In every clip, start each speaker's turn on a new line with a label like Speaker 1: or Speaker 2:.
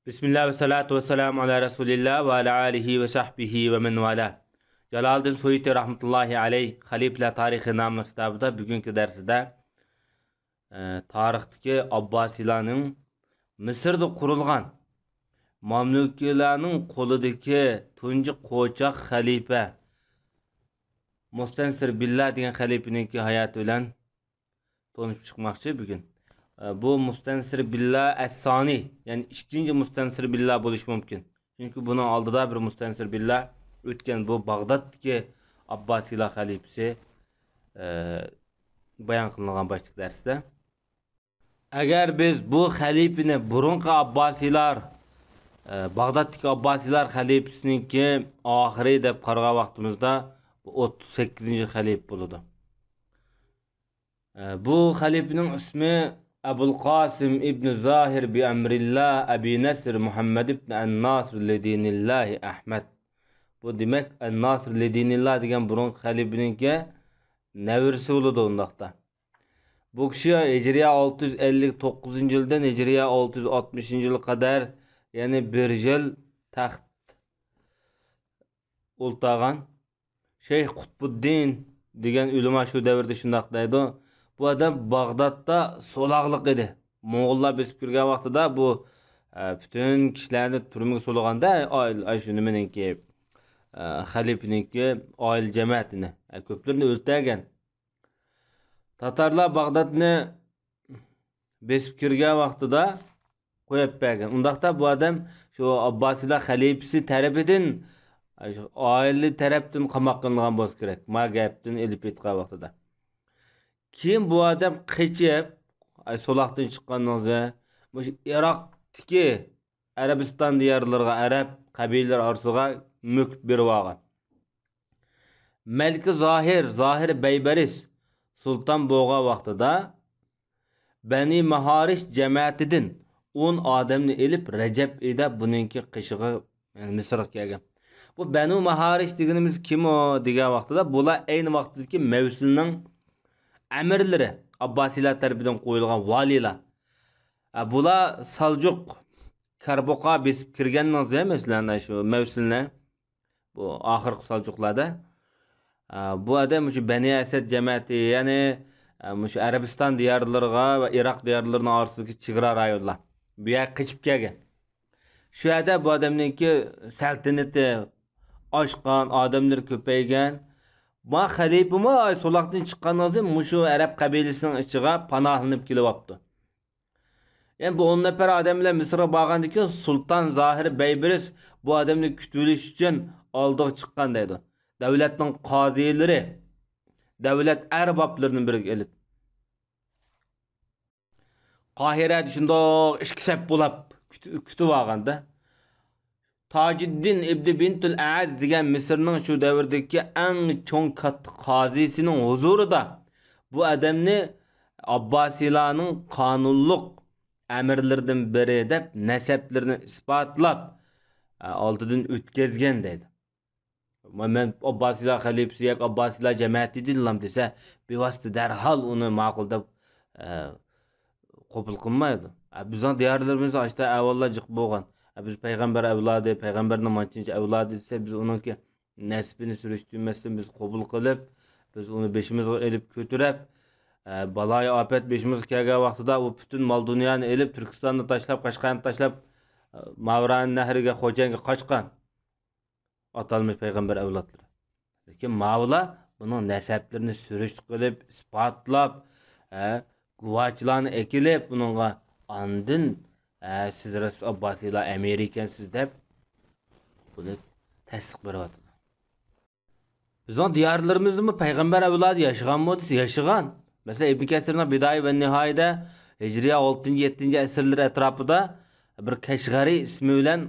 Speaker 1: Bismillah ve salatu ve selamu ala Resulillah ve ala alihi ve sahbihi ve men vala. Jalaleddin Suyuti rahmetullahi aleyh Halifler Tarihi namlı kitabında bugünkü derside tarihteki Abbasilarning Mısır'da kurulgan Mamlukilarning qo'lidagi tunji qo'choq xalifa Mustensir Billah degan xalifaninki hayoti bilan tanishib chiqmoqchi bugun. Bu Mustensir Billah Es-Sani, yani ikinci Mustensir Billah bo'lishi mumkin. Çünkü bunun aldıda bir Mustensir Billah o'tgan bu Bag'doddagi Abbasilar xalifasi bayon qilingan boshliq darsda. Agar biz bu xalifani burunqi Abbasilar Bag'doddagi Abbasilar xalifasiniki oxiri deb qaragan vaqtimizda bu 38-xalifa bo'ladi. Bu xalifaning ismi Abul Qasim ibn Zahir bi Emrillah Abi Nasr Muhammed ibn An-Nasr lidinillahi Ahmed. Bu demek An-Nasr lidinillah degan burun xalifaninki nevirsi bo'ladi undaqda. Bu kishi Hijriya 659-yildan Hijriya 660-yilga qadar, yani bir yil taxt o'ltagan. Şeyh Qutbuddin degan ulama shu davrda shundaq deydi. Bu adam Bag'dodda solaqliq edi. Mo'g'ullar besib kirgan vaqtida bu bütün kishilarni turmaga so'laganda ay shu nimaninki xalifaninki oil jamoatini ko'plarni o'ltirgan. Tatarlar Bag'dodni besib kirgan vaqtida qo'yib bergan. Undaqda bu adam shu Abbasilar xalifasi tarafidan oilli tarafdan qamoqqa qilingan bo'lsa kerak. Ma gapdan elib etgan vaqtida. Kim bu adam qechib solaqdan chiqqaningizda bu Iroqdagi Arabiston diyorlariga, Arab qabilalar orasiga mukib berib olgan. Malika Zohir Baybaris sultan bo'lgan vaqtida Bani Maharish jamoatidan 10 odamni elib Rajab oyida buningki qishig'i Misrga kelgan. Bu Banu Maharish deganimiz kim o degan vaqtida bular ayni vaqtdagi Mavsulning amirlari, Abbasilar tarafidan qo'yilgan valilar. Bular Saljuq Karboqa besib kirganingizda masalan shu Mavsulni bu oxirgi Saljuqlarda bu adam shu Bani Asad jamoati, ya'ni shu Arabiston diyorlariga va Iroq diyorlarining orasidagi chegara rayonlar. Bu yerga qochib kelgan. Shu yerda bu odamningki saltanati oshgan, odamlar ko'paygan. Ma xalifami ay solaqdan chiqqaningizda mushu Arab qabilasining ichiga panohlanib kelyapti. Yani bu 10 nafar odamlar Misrga borgandan keyin Sultan Zohir Baybaris bu odamni kutib olish uchun oldiga chiqqan deydi. Davlatning qozilari, davlat arboblarini birga elib. Qohirada shundoq ishki sap bo'lib kutib olganda Tajiddin ibn Bintul Aaz degan Misrning shu davrdagi eng cho'ng katta qozisining huzurida bu odamni Abbasilarning qonunliq amirlaridan biri deb nasablarini isbotlab oldidan o'tkazgan dedi. Men Abbasilar xalifasi yoki Abbasilar jamoati deydilar desa, bevosita darhol uni ma'qul deb qabul qilmaydi. Bizning diyorlarimizda ashta avvallar jiq bo'lgan. Biz payg'ambar avlodi, payg'ambarning manchinchi avlodi desa, biz uningki nasibini surishtirmasdan biz qabul qilib, biz uni beshimizga elib ko'tarib, baloy ofat beshimizga kelgan vaqtida u butun mol dunyoni elib Turkistonni tashlab, Qashqarni tashlab, Mavran nahriga, Xo'janga qochgan atalmış payg'ambar avlodlari. Lekin Mavla buning nasablarini surish qilib, isbotlab, guvohchilarni ekilib, buningga andin siz Rasul Abbasilar Amerikansiz deb buni tasdiq beryapti. Bizning diyorlarimizda payg'ambar avlodi yaşaganmi desa, yaşagan. Mesela İbn Kesirning Bidoya va Nihoyada Hijriya 6-7 asrlar atrofida bir Kashg'ari ismi bilan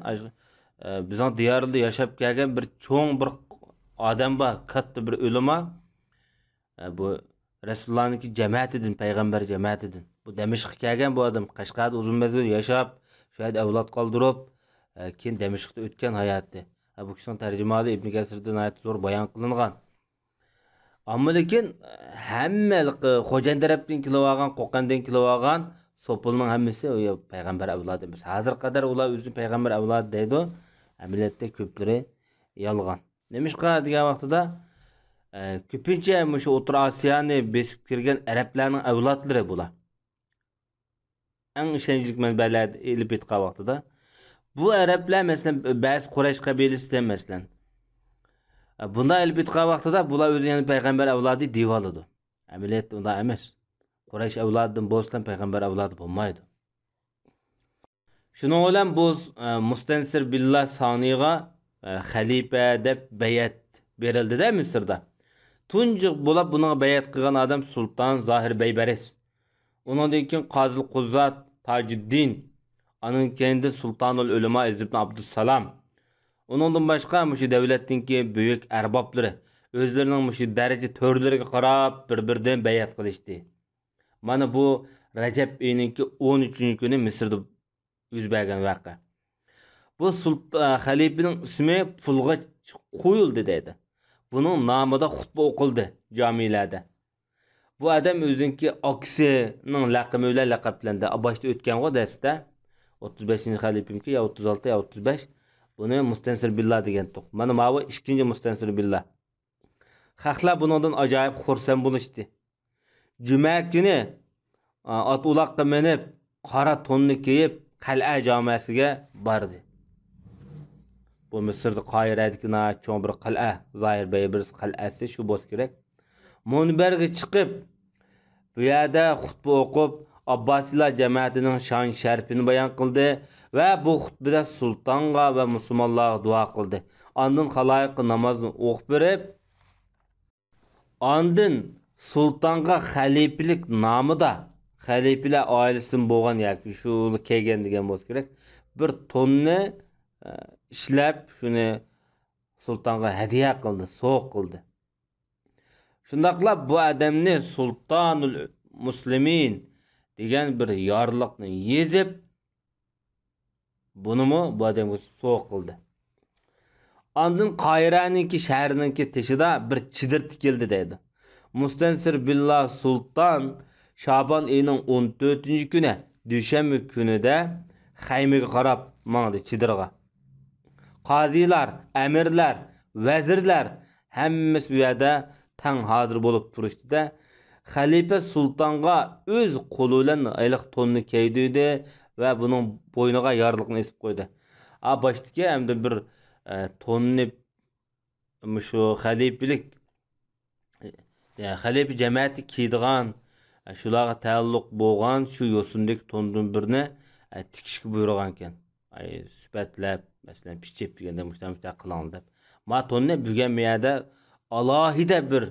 Speaker 1: bizning diyorlarda yashab kelgan bir cho'ng bir odam bor, katta bir ulama. Bu Rasulullahning jamoatidan, payg'ambar jamoatidan. Bu Damashqqa kelgan bu odam Qashqarda uzun mezgil yashab, shu yerda avlod qoldirib, keyin Damashqda o'tgan hayoti. Bu kishining tarjimasi Ibn Kesirdan ayet zo'r bayon qilingan. Ammo lekin hamma Xo'jayn tarafdan kelib olgan, Qo'qondan kelib olgan Sopulning hammasi o payg'ambar avlodi emas. Hozir qadar ular o'zini payg'ambar avlodi deydi. Amaliyotda ko'plari yolg'on. Nemishqa degan vaqtida ko'pincha shu O'rta Osiyoni besib kirgan arablarning avlodlari bular. Eng ishonchli manbalarda elib etgan vaqtida bu arablar masalan ba'zi Quraysh qabilasi masalan bunda elib etgan vaqtida bular o'zi yana payg'ambar avlodi deyoladi. Amaliyotda unda emas. Quraysh avlodidan bo'lsa payg'ambar avlodi bo'lmaydi. Shuning bilan bu Mustansir billah soniga xalifa deb bayat berildi-da Misrda. Tunji bo'lib buni bayat qilgan odam Sultan Zohir Baybaris. Undan keyin Qozi Quzzat Tajuddin, aning keyinda Sultanul Ulama ibn Abdussalam. Undan boshqa shu davlatningki buyuk arboblari o'zlarining shu daraja to'rlariga qarab bir-biridan bayat qilishdi. Mana bu Rajab oyininki 13-kuni Misrda yuz bergan voqea. Bu xalifaning ismi pulga qo'yildi dedi. Buning nomida xutba o'qildi jamilarda. Bu adam o'zinki aksining laqabi bilan laqablandi. Boshda o'tgan o'dasida 35-xalifinki ya 36 ya 35 buni Mustansir billah degan to'q. Mana bu ikkinchi Mustansir billah. Xalqlar bundan ajoyib xursand bo'lishdi. Juma kuni at uloqqa minib, qora to'nni kiyib, qal'a jamiasiga bordi. Bu Misrda Qohiradagi cho'ng bir qal'a, Zohir Baybaris qal'asi shu bo'lsa kerak. Munbarga chiqib, bu yerda xutba o'qib, Abbosiylar jamoatining shon sharafini bayon qildi va bu xutbada sultonga va musulmonlarga duo qildi. Ondan xaloyiq namozni o'qib berib, ondan sultonga xalifalik nomida xalifalar oilasidan bo'lgan yoki shu kelgan degan bo'lsa kerak, bir tonni ishlab shuni sultonga hadiya qildi, sovg'a qildi. Shundaqla bu odamni Sultonul Muslimin degan bir yorliqni yezib bunimi bu odamga sovg'a qildi. Ondan Qohiraningki shahrininki teshida bir chidir tikildi deydi. Mustansir billah sulton Şaban ayının 14-kuni dushanba kunida xaymaga qarab mangdi chidirga. Qozilar, amirlar, vazirlar hammasi bu yerda tang hozir bo'lib turishdi-da. Xalifa sultonga o'z qo'li bilan ayliq tonni kiydirdi va buning bo'yniga yorliqni esib qo'ydi. Boshidagi hamda bir tonni shu xalifalik xalifa jamoati kiydigan shularga taalluq bo'lgan shu yo'sindagi tondun birini tikishga buyurgan ekan. Sifatlab, masalan, pichib deganda mushtamishta qiling deb. Ma tonni bugan miyada alohida bir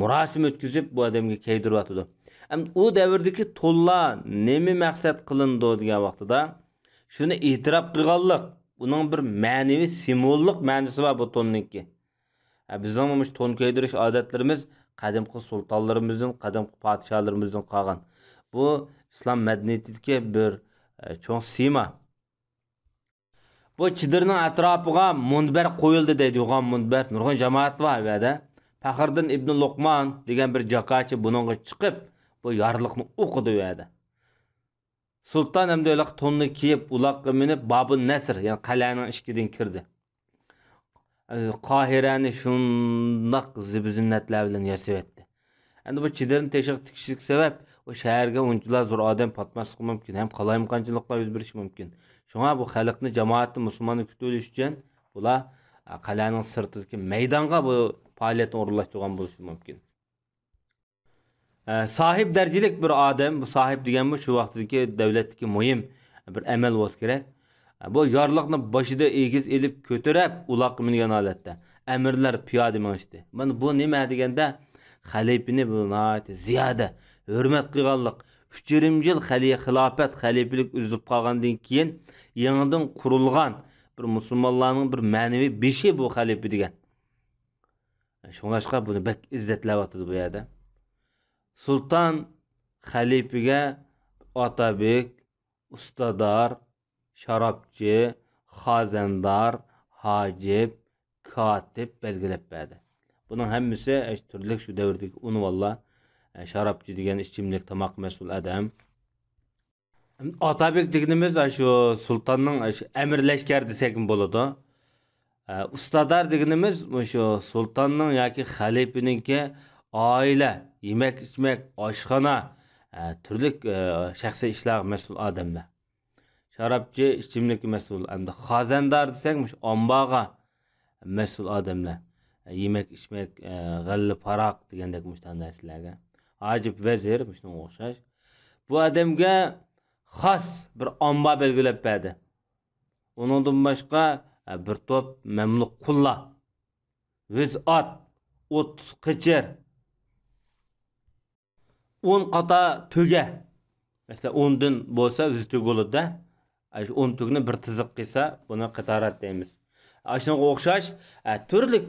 Speaker 1: murosim o'tkazib bu odamga kiydiryotdi. U davrdagi to'lla nima maqsad qilindi degan vaqtida shuni e'tirof qilganlik, buning bir ma'naviy simvollik ma'nosi bor bu tonninki. Bizning bu ton kiydirish odatlarimiz qadimgi sultonlarimizdan, qadimgi podshohlarimizdan qolgan. Bu islom madaniyatidagi bir cho'ng sima. Bu chidirning atrofiga munbar qo'yildi deydi, yo'g'on munbar. Nurg'un jamoat bor bu yerda. Faxriddin ibn Luqman degan bir jakachi buningga chiqib, bu yorliqni o'qidi bu yerda. Sulton hamda uloq tonni kiyib, uloqqa minib, Babun Nasr, ya'ni qal'aning ichidan kirdi. Qohirani shundoq zibizinnatlar bilan yasab etdi. Endi bu chidirni teshik tikishlik sabab o shaharga unchalar zo'r odam patmaslik mumkin, ham qalayimqanchiliklar yuz berishi mumkin. Shunga bu xalqni, jamoatni, musulmonni kutib olish uchun ular qal'aning sirtidagi maydonga bu faoliyatni o'rinlashtirgan bo'lishi mumkin. Sahib darajalik bir odam, bu sahib degan bu shu vaqtdagi davlatdagi muhim bir amal bo'lsa kerak. Bu yorliqni boshida egiz elib ko'tarib, uloq mingan holatda amirlar piyoda minishdi. Mana bu nima deganda xalifani bu ziyoda hurmat qilganlik. 3,5 yil xilofat, xalifalik uzilib qolgandan keyin yangidan qurilgan bir musulmonlarning bir ma'naviy beshi bu xalifa degan. Shunga buni bak izzatlayotdi bu yerda. Sultan xalifaga otabek, ustador, sharobchi, xazandor, hojib, kotib belgilab berdi. Buning hammasi turli shu davrdagi unvonlar, sharobchi degan ichimlik, tomoq mas'ul odam, Atabek deganimiz shu sultonning amir lashkar desak bo'ladi. Ustadar deganimiz shu sultonning yoki xalifaninki oila, yemek ichmak, oshxona, turli shaxsiy ishlar mas'ul odamlar. Sharobchi, ichimlik mas'ul, hamda xazandor desak, ombaga mas'ul odamlar. Yemek ichmak, g'alla, faraq degandek mushtan narsalarga. Hojib vazir shunga o'xshash. Bu odamga xos bir omba belgilab berdi. Onundan boshqa bir top mamluq qullar, vizat, 30 qichir, 10 qata töge. Mesela 10 dan bo'lsa 100 tug bo'ladi. Shu 10 tugni bir tiziq qilsa, buni qatarat deymiz. Shunga o'xshash turli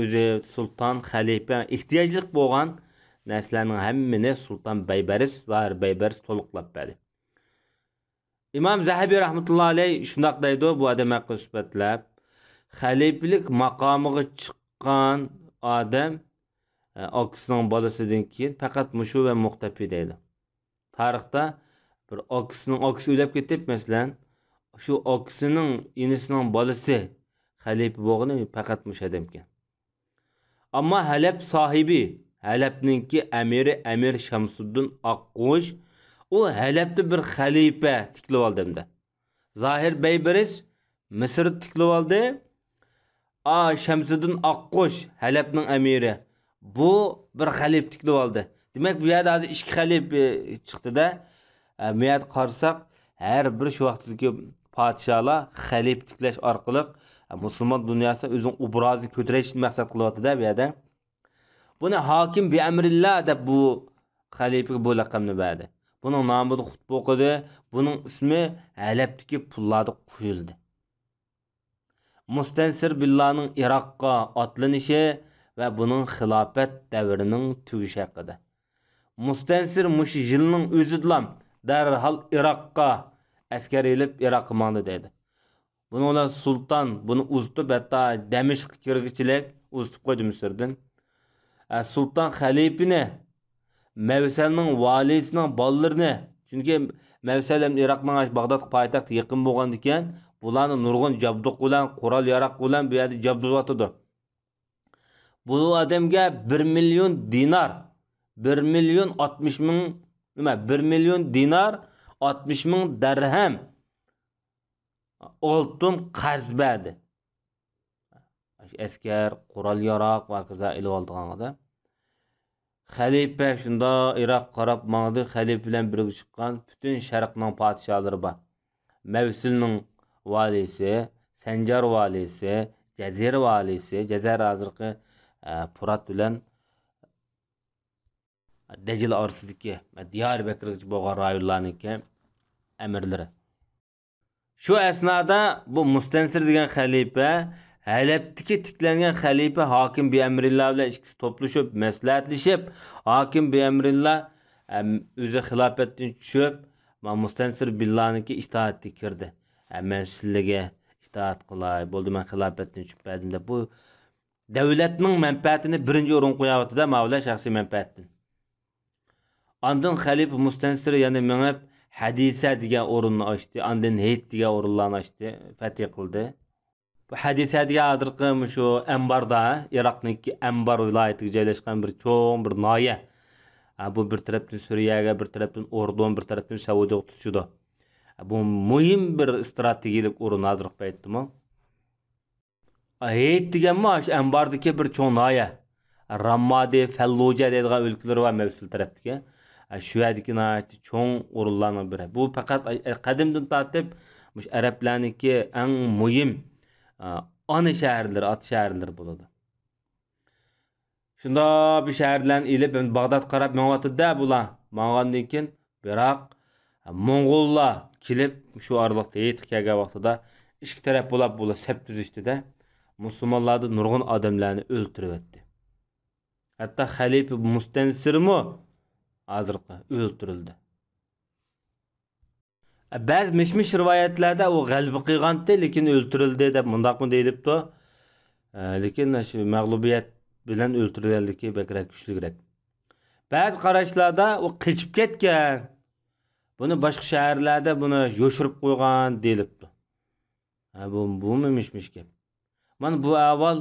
Speaker 1: o'zi sulton, xalifa ehtiyojlik bo'lgan narsalarning hammini sulton Baybaris, Zohir Baybaris to'liqlab berdi. İmam Zahabi rahmetullahi aleyh şundaq deydi bu adam haqqı sifatlab. Xaliflik maqamiga chiqqan odam akisining bolasidan keyin faqat mushu va muqtafi deydi. Tarixda bir akisi o'lib ketib, masalan, shu akisining inisining bolasi xalifa bo'lgani faqat mush adam ekan. Ammo Halab sohibi, Halabninki Amir Shamsuddin Aqqush o Halabda bir xalifa tiklib oldimda. Zohir Baybaris Misr tiklib oldi. Shamsuddin Aqqush Halabning amiri. Bu bir xalifa tiklib oldi. Demak, bu yerda hozir ikki xalifa chiqdi-da. Bu yerda qarasak, har bir shu vaqtdagi podsholar xalifa tiklash orqali musulmon dunyosida o'zining obrazini ko'tarishni maqsad qilyapti-da bu yerda. Buni hokim bi amrillah deb bu xalifaga bu laqabni berdi. Bunun namıda xutba okudu. Bunun ismi Halabdagi pullarda qo'yildi. Mustansir Billahning Iroqqa otlanishi va buning xilofat davrining tugishi haqida. Mustansir mush yilning o'zidan darhol Iroqqa askar elib Iroqqa mandi dedi. Buninglar sulton buni uzitib hatta Damashqqa kirgichilik uzitib qo'ydi Misrdan. Sulton xalifani Mevsel'nin valisinin ballarını, çünkü Mevsel hem Irak'ın Bağdat payitaxtı yakın bolğan diken, bularni nurgun jabduq bilan, qural yaraq bilan bu yerda jabdulatıdı. Bu adamga 1 milyon dinar, 1 milyon 60 ming, 1 milyon dinar 60 ming dirham oltin qarz berdi. Askar, qural yaraq va kaza ilib oldiganida. Xalifa şunda Irak qarab mağdı, xalifa bilan birga chiqqan bütün Sharqning podshohlari bor. Mavsilning valisi, Sanjar valisi, Jazir valisi, Jazir hozirgi Furat bilan Dajil orasidagi Diyarbakirgacha bo'lgan rayonlarniki amirlari. Shu asnoda bu Mustansir degan xalifa Halabdagi tiklangan xalifa hokim bi amrillah bilan ikkisi to'plashib, maslahatlashib, hokim bi amrillah o'zi xilofatdan tushib, Mustansir Billah'niki itoatga kirdi. Men sizlarga itoat qilay, bo'ldi men xilofatdan tushib berdim deb bu davlatning manfaatini birinchi o'rin qo'yapti-da, mavla shaxsiy manfaatdan. Ondan xalifa Mustansir yana menib Hadisa degan o'rinni ochdi, ondan Heyt degan o'rinlarni ochdi, fath qildi. Bu hadisadiga hozirgi shu Ambarda, Iroqniki Ambar viloyatiga joylashgan bir cho'ng bir noya. Bu bir tarafdan Suriyaga, bir tarafdan Ordon, bir tarafdan Saudiyaga tutishdi. Bu muhim bir strategik o'rin hozirgi paytda. Heyt deganmi, shu Ambardagi bir cho'ng noya. Rammadi, Falluja deydigan o'lkalar var Mavsul tarafdagi. Shu yerdagi cho'ng o'rinlarning biri. Bu faqat qadimdan tortib arablarniki eng muhim ana şehirler, at şehirler buladı. Şunda bir şehirlerin ilip Bağdat qarab menvatıda bulan. Mağandan keyin biroq Moğollar kelib şu aralıqda yetib kelgan vaqtida ikki taraf bo'lib sep tuzishdi-da. Musulmonlarni nurg'un odamlarni o'ltirib etdi. Hatto xalifa Mustansirmi hozirgi o'ltirildi. Bazı mişmiş rivoyatlarda o g'alaba qilgandi, lekin o'ltirildi deb mundaqmi deyilibdi. Lekin shu mag'lubiyat bilan o'ltirilganligi bakrak kuchliroq. Bazı qarashlarda o qochib ketgan. Buni boshqa shaharlarda buni yoshirib qo'ygan deyilibdi. Bu mimishmish gap. Mana bu avval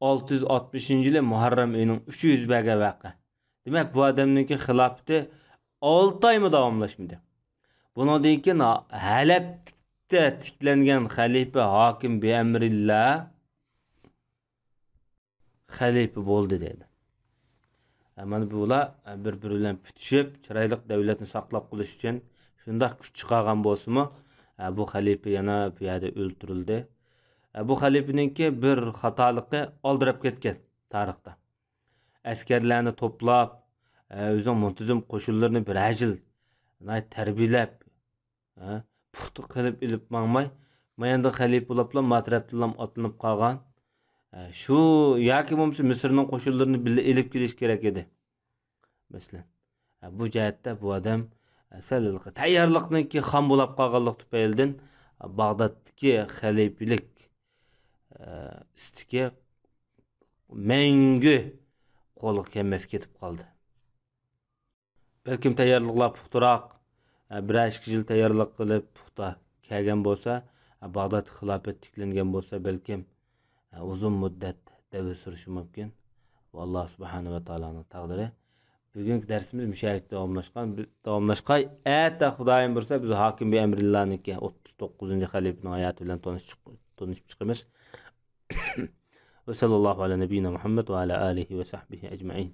Speaker 1: 660-yili Muharram oyining 300 baga vaqa. Demak, bu odamningki xilofati 6 oymi davomlashmadi. Bundan keyin Halabda tiklangan xalifa hokim Bi'amrillah xalifa bo'ldi dedi. Mana bular bir-biri bilan putishib, chiroyli davlatni saqlab qolish uchun shunday kuch chiqargan bo'lsa-mu, bu xalifa yana piyoda o'ldirildi. Bu xalifaninki bir xatoligi oldirib ketgan tarixda. Askarlarni to'plab, o'zining muntazam qo'shinlarini bir ajil tarbiyalab, puxta qilib ilib mangmay, mayanda xalifa bo'liblar matrafdan otlanib qolgan. Şu yoki bo'lmasa Misrning qo'shinlarini birga elib kelish kerak edi. Masalan, bu jihatda bu odam asalliq tayyorlikniki xam bo'lib qolganlik tufaylidan Bag'doddagi xalifalik istiga mangu qo'lga kelmas ketib qoldi. Balkim tayyorliklar puxtaroq bir 2 yil tayyorlik qilib puxta kelgan bo'lsa, Bag'dod xilofat tiklangan bo'lsa, balkim uzun muddat davr surishi mumkin. Alloh subhanahu va taoloning taqdiri. Bugungi darsimiz mushaylik davomlashqay. Ata Xudoyim bo'lsa, biz hokim Bi'amrillah'niki 39-xalifaning hayoti bilan tanishib chiqamiz. Ve sallallahu ala nebiyina Muhammed ve ala alihi ve sahbihi ecmaîn.